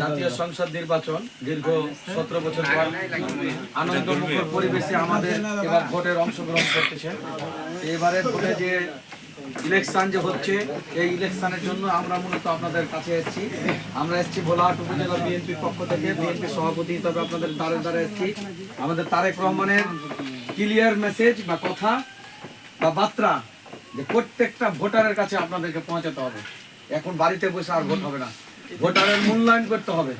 জাতীয় সংসদ নির্বাচন দীর্ঘ 17 বছর পর আনন্দমুখর পরিবেশে আমাদের এবার ভোটের অংশগ্রহণ করতেছেন। এবারের ভোটে যে ইলেকশন যে হচ্ছে, এই ইলেকশনের জন্য আমরা মূলত আপনাদের কাছে এসেছি। আমরা এসেছি ভোলাহাট উপজেলা বিএনপির পক্ষ থেকে, বিএনপির সভাপতি হিসাবে আপনাদের দ্বারে দ্বারে এসেছি। আমাদের তারেক রহমানের ক্লিয়ার মেসেজ বা কথা বা বার্তা যে প্রত্যেকটা ভোটারের কাছে আপনাদেরকে পৌঁছাতে হবে। এখন বাড়িতে বসে আর ভোট হবে না, ভোটারের মূল্যায়ন করতে হবে।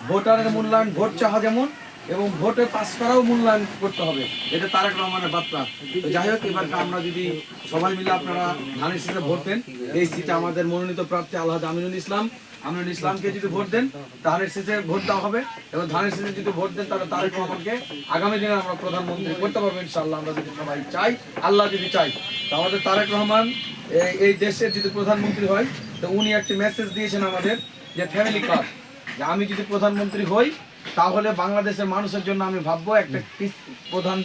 ভোটারের মূল্যায়ন, ভোট চাওয়া যেমন এবং ভোটে পাস করাও মূল্যায়ন করতে হবে, এটা তারেক রহমানের বার্তা। তো যাই হোক, এবার আমরা যদি সবাই মিলে আপনারা ধানের শীষে ভোট দেন, এই সিটে আমাদের মনোনীত প্রার্থী আলহাজ আমিনুল ইসলামকে যদি ভোট দেন, ধানের শীষে ভোট দেওয়া হবে। এবং ধানের শীষে যদি ভোট দেন, তাহলে তারেক রহমানকে আগামী দিনে আমরা প্রধানমন্ত্রী করতে পারবো ইনশাআল্লাহ, আমরা যদি সবাই চাই, আল্লাহ যদি চাই। তো আমাদের তারেক রহমান এই দেশের যদি প্রধানমন্ত্রী হয়, তো উনি একটি মেসেজ দিয়েছেন আমাদের যে ফ্যামিলি কার্ড, যে আমি যদি প্রধানমন্ত্রী হই তাহলে বাংলাদেশের মানুষের জন্য আমি ভাববো একটা প্রধান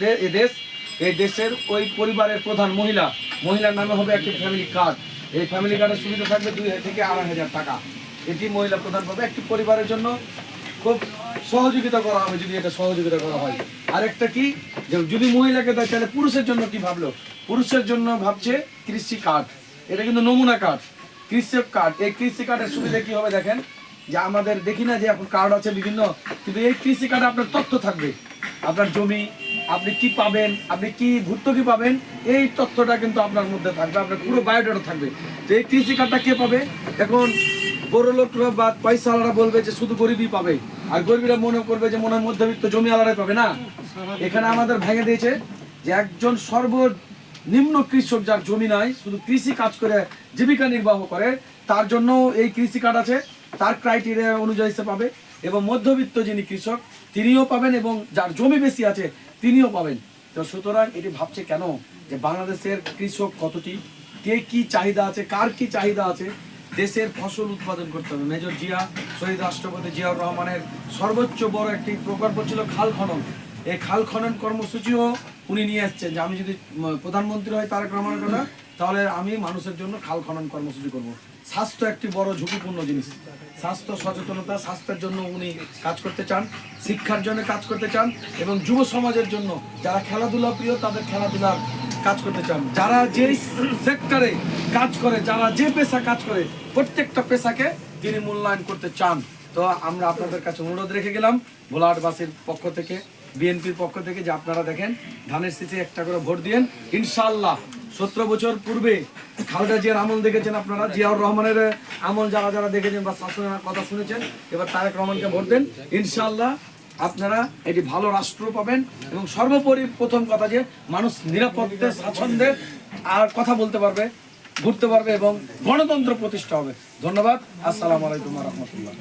এই দেশের ওই পরিবারের প্রধান মহিলার নামে হবে একটি ফ্যামিলি কার্ড। এই ফ্যামিলি কার্ডের সুবিধা থাকবে 2,000 থেকে 2,500 টাকা, এটি মহিলা প্রধান পাবে। একটি পরিবারের জন্য খুব সহযোগিতা করা হবে যদি এটা সহযোগিতা করা হয়। আরেকটা কি, যে যদি মহিলাকে দেয় তাহলে পুরুষের জন্য কি ভাবলো, পুরুষের জন্য ভাবছে কৃষি কার্ড। এটা কিন্তু নমুনা কার্ড, কৃষক কার্ড। এই কৃষি কার্ডের সুবিধা কি হবে দেখেন, যে আমাদের দেখি না যে এখন কার্ড আছে বিভিন্ন, কিন্তু এই কৃষি কার্ডে আপনার তথ্য থাকবে, আপনার জমি, আপনি কি পাবেন, আপনি কি ভর্তুকি পাবেন, এই তথ্যটা কিন্তু আপনার মধ্যে থাকবে, আপনার পুরো বায়োডাটা থাকবে। তো এই কৃষি কার্ডটা কে পাবে? এখন বড় লোকরা বা পয়সাওয়ালারা বলবে যে শুধু গরিবই পাবে, আর গরিবরা মনে করবে যে মনে হয় মধ্যবিত্ত জমিওয়ালারাই পাবে। না, এখানে আমাদের ভেঙে দিয়েছে যে একজন সর্বনিম্ন কৃষক যার জমি নাই, শুধু কৃষি কাজ করে জীবিকা নির্বাহ করে, তার জন্য এই কৃষি কার্ড আছে, তার ক্রাইটেরিয়া অনুযায়ী সে পাবে। এবং মধ্যবিত্ত যিনি কৃষক তিনিও পাবেন, এবং যার জমি বেশি আছে তিনিও পাবেন। তো সুতরাং এটি ভাবছে কেন, যে বাংলাদেশের কৃষক কতটি, কে কি চাহিদা আছে, কার কি চাহিদা আছে, দেশের ফসল উৎপাদন করতে হবে। মেজর জিয়া, শহীদ রাষ্ট্রপতি জিয়াউর রহমানের সর্বোচ্চ বড় একটি প্রকল্প ছিল খাল খনন। এই খাল খনন কর্মসূচিও উনি নিয়ে এসছেন, যে আমি যদি প্রধানমন্ত্রী হয় তারেক রহমানের কথা, তাহলে আমি মানুষের জন্য খাল খনন কর্মসূচি করব। স্বাস্থ্য একটি বড় ঝুঁকিপূর্ণ জিনিস, স্বাস্থ্য সচেতনতা, স্বাস্থ্যের জন্য উনি কাজ করতে চান, শিক্ষার জন্য কাজ করতে চান, এবং যুব সমাজের জন্য যারা খেলাধুলা প্রিয় তাদের খেলাধুলার কাজ করতে চান। যারা যেই সেক্টরে কাজ করে, যারা যে পেশা কাজ করে, প্রত্যেকটা পেশাকে তিনি মূল্যায়ন করতে চান। তো আমরা আপনাদের কাছে অনুরোধ রেখে গেলাম ভোলাহাটবাসীর পক্ষ থেকে, বিএনপির পক্ষ থেকে, যে আপনারা দেখেন ধানের শীষে একটা করে ভোট দিয়েন ইনশাআল্লাহ। 17 বছর পূর্বে খালেদা জিয়ার আমল দেখেছেন আপনারা, জিয়াউর রহমানের আমল যারা যারা দেখেছেন বা শাসনের কথা শুনেছেন, এবার তারেক রহমানকে ভোট দেন ইনশাআল্লাহ। আপনারা এটি ভালো রাষ্ট্র পাবেন, এবং সর্বোপরি প্রথম কথা যে মানুষ নিরাপত্তা স্বাচ্ছন্দ্যে আর কথা বলতে পারবে, ঘুরতে পারবে, এবং গণতন্ত্র প্রতিষ্ঠা হবে। ধন্যবাদ। আসসালামু আলাইকুম ওয়া রাহমাতুল্লাহ।